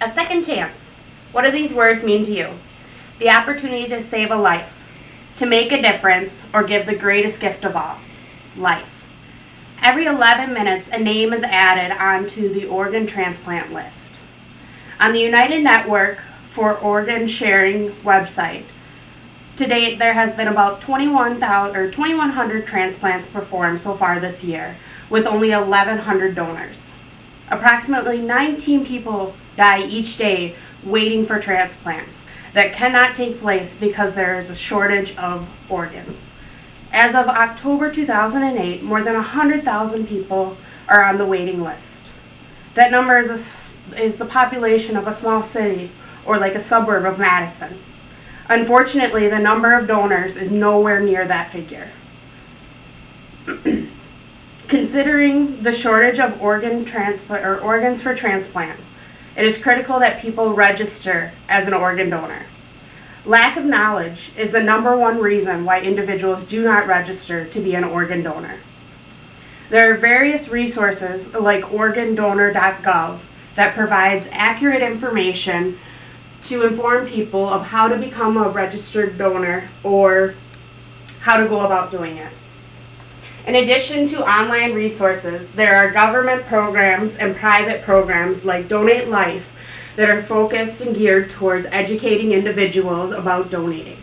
A second chance. What do these words mean to you? The opportunity to save a life, to make a difference, or give the greatest gift of all, life. Every 11 minutes, a name is added onto the organ transplant list. On the United Network for Organ Sharing website, to date, there has been about 2,100 transplants performed so far this year, with only 1,100 donors. Approximately 19 people die each day waiting for transplants that cannot take place because there is a shortage of organs. As of October 2008, more than 100,000 people are on the waiting list. That number is the population of a small city or like a suburb of Madison. Unfortunately, the number of donors is nowhere near that figure. Considering the shortage of organs for transplant, it is critical that people register as an organ donor. Lack of knowledge is the #1 reason why individuals do not register to be an organ donor. There are various resources like organdonor.gov that provides accurate information to inform people of how to become a registered donor or how to go about doing it. In addition to online resources, there are government programs and private programs like Donate Life that are focused and geared towards educating individuals about donating.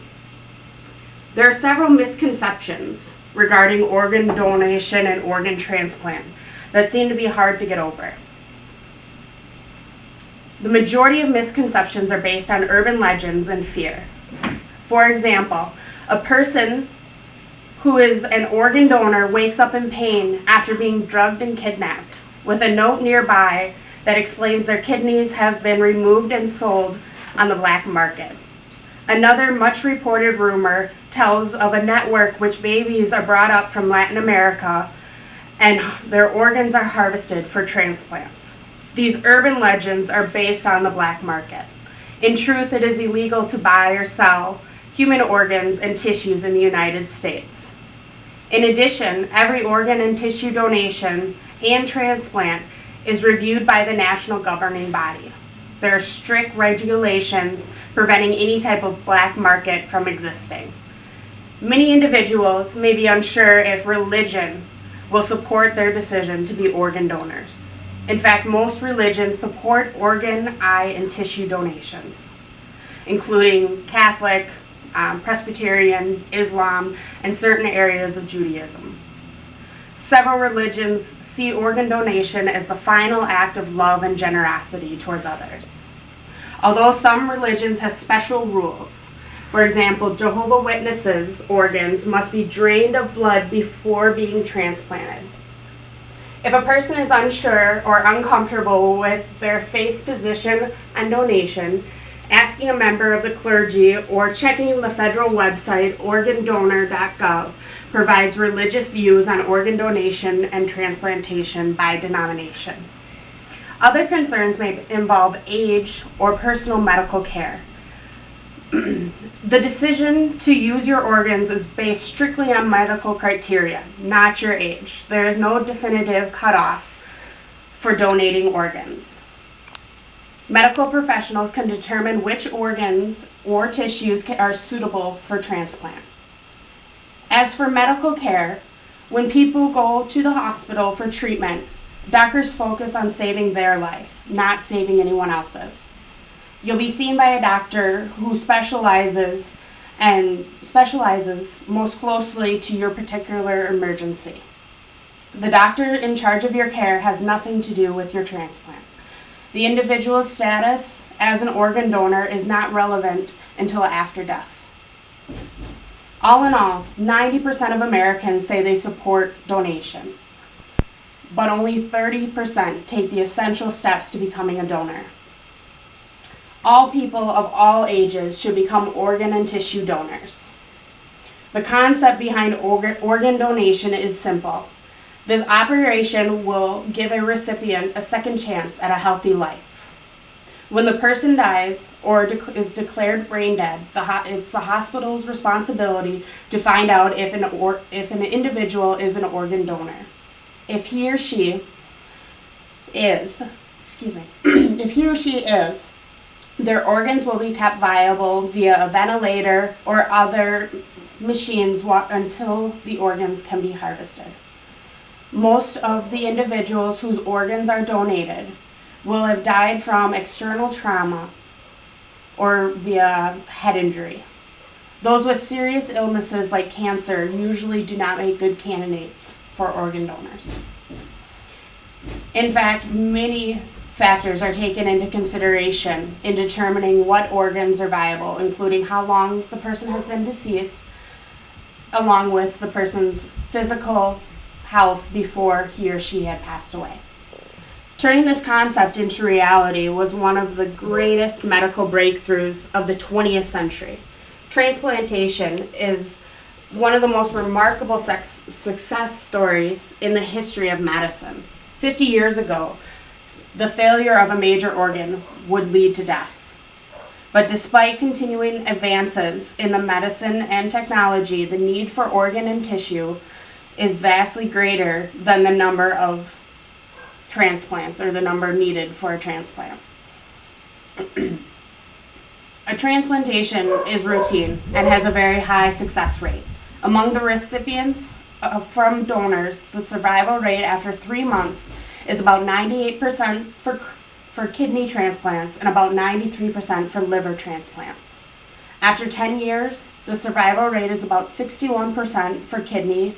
There are several misconceptions regarding organ donation and organ transplant that seem to be hard to get over. The majority of misconceptions are based on urban legends and fear. For example, a person who is an organ donor wakes up in pain after being drugged and kidnapped, with a note nearby that explains their kidneys have been removed and sold on the black market. Another much reported rumor tells of a network which babies are brought up from Latin America and their organs are harvested for transplants. These urban legends are based on the black market. In truth, it is illegal to buy or sell human organs and tissues in the United States. In addition, every organ and tissue donation and transplant is reviewed by the national governing body. There are strict regulations preventing any type of black market from existing. Many individuals may be unsure if religion will support their decision to be organ donors. In fact, most religions support organ, eye, and tissue donations, including Catholic, Presbyterian, Islam, and certain areas of Judaism. Several religions see organ donation as the final act of love and generosity towards others. Although some religions have special rules, for example, Jehovah's Witnesses organs must be drained of blood before being transplanted. If a person is unsure or uncomfortable with their faith position on donation, asking a member of the clergy or checking the federal website organdonor.gov provides religious views on organ donation and transplantation by denomination. Other concerns may involve age or personal medical care. The decision to use your organs is based strictly on medical criteria, not your age. There is no definitive cutoff for donating organs. Medical professionals can determine which organs or tissues are suitable for transplant. As for medical care, when people go to the hospital for treatment, doctors focus on saving their life, not saving anyone else's. You'll be seen by a doctor who specializes most closely to your particular emergency. The doctor in charge of your care has nothing to do with your transplant. The individual's status as an organ donor is not relevant until after death. All in all, 90% of Americans say they support donation, but only 30% take the essential steps to becoming a donor. All people of all ages should become organ and tissue donors. The concept behind organ donation is simple. This operation will give a recipient a second chance at a healthy life. When the person dies or is declared brain dead, it's the hospital's responsibility to find out if an individual is an organ donor. If he or she is, Their organs will be kept viable via a ventilator or other machines until the organs can be harvested. Most of the individuals whose organs are donated will have died from external trauma or via head injury. Those with serious illnesses like cancer usually do not make good candidates for organ donors. In fact, many factors are taken into consideration in determining what organs are viable, including how long the person has been deceased, along with the person's physical health before he or she had passed away. Turning this concept into reality was one of the greatest medical breakthroughs of the 20th century. Transplantation is one of the most remarkable success stories in the history of medicine. 50 years ago, the failure of a major organ would lead to death. But despite continuing advances in the medicine and technology, the need for organ and tissue is vastly greater than the number of transplants, or the number needed for a transplant. A transplantation is routine and has a very high success rate. Among the recipients from donors, the survival rate after 3 months is about 98% for kidney transplants and about 93% for liver transplants. After 10 years, the survival rate is about 61% for kidney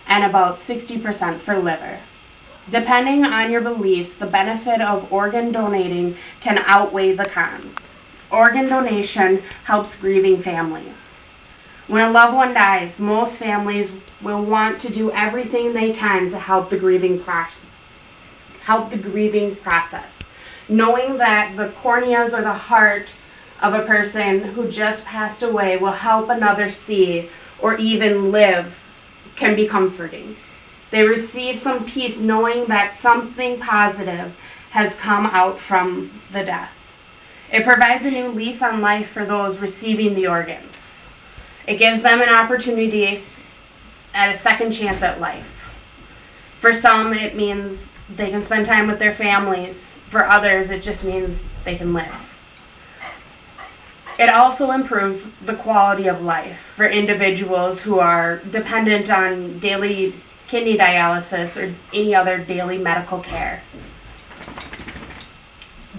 and about 60% for liver. Depending on your beliefs, the benefit of organ donating can outweigh the cons. Organ donation helps grieving families. When a loved one dies, most families will want to do everything they can to help the grieving process. Knowing that the corneas or the heart of a person who just passed away will help another see or even live can be comforting. They receive some peace knowing that something positive has come out from the death. It provides a new lease on life for those receiving the organs. It gives them an opportunity at a second chance at life. For some, it means they can spend time with their families. For others, it just means they can live. It also improves the quality of life for individuals who are dependent on daily kidney dialysis or any other daily medical care.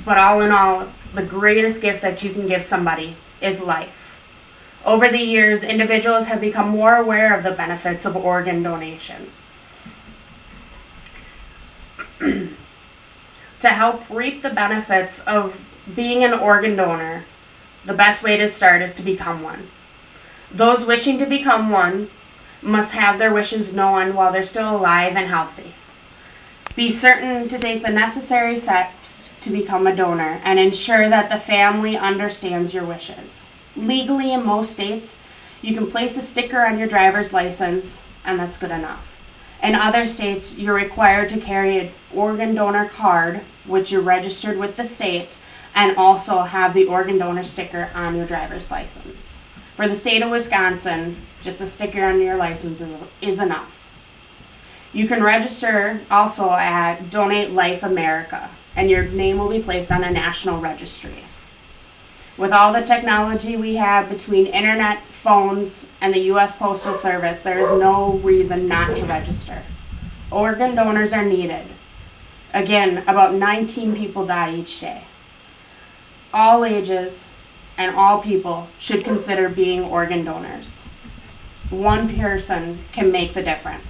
But all in all, the greatest gift that you can give somebody is life. Over the years, individuals have become more aware of the benefits of organ donation. To help reap the benefits of being an organ donor, the best way to start is to become one. Those wishing to become one must have their wishes known while they're still alive and healthy. Be certain to take the necessary steps to become a donor and ensure that the family understands your wishes. Legally, in most states, you can place a sticker on your driver's license, and that's good enough. In other states, you're required to carry an organ donor card, which you're registered with the state, and also have the organ donor sticker on your driver's license. For the state of Wisconsin, just a sticker on your license is enough. You can register also at Donate Life America, and your name will be placed on a national registry. With all the technology we have between internet, phones, and the U.S. Postal Service, there is no reason not to register. Organ donors are needed. Again, about 19 people die each day. All ages and all people should consider being organ donors. One person can make the difference.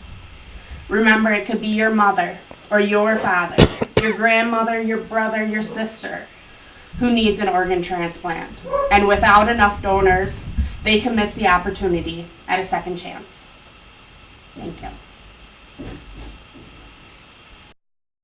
Remember, it could be your mother or your father, your grandmother, your brother, your sister who needs an organ transplant. And without enough donors, they can miss the opportunity at a second chance. Thank you.